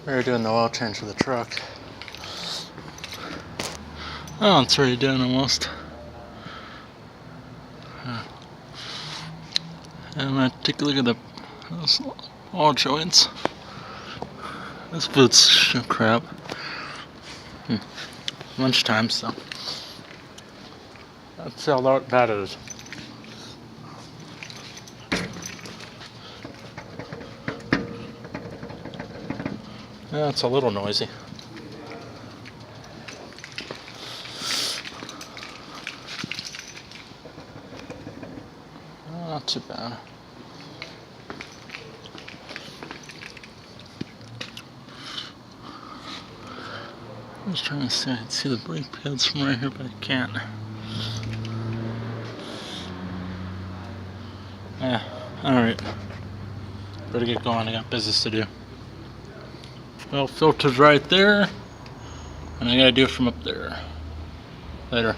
We're doing the oil change for the truck. Oh, it's already done almost. And I'm gonna take a look at those all joints. This boot's crap. Lunchtime, so let's see how bad it is. Yeah, it's a little noisy. Not too bad. I was trying to see, I can see the brake pads from right here, but I can't. Yeah, alright. Better get going, I got business to do. Well, filter's right there, and I gotta do it from up there. Later.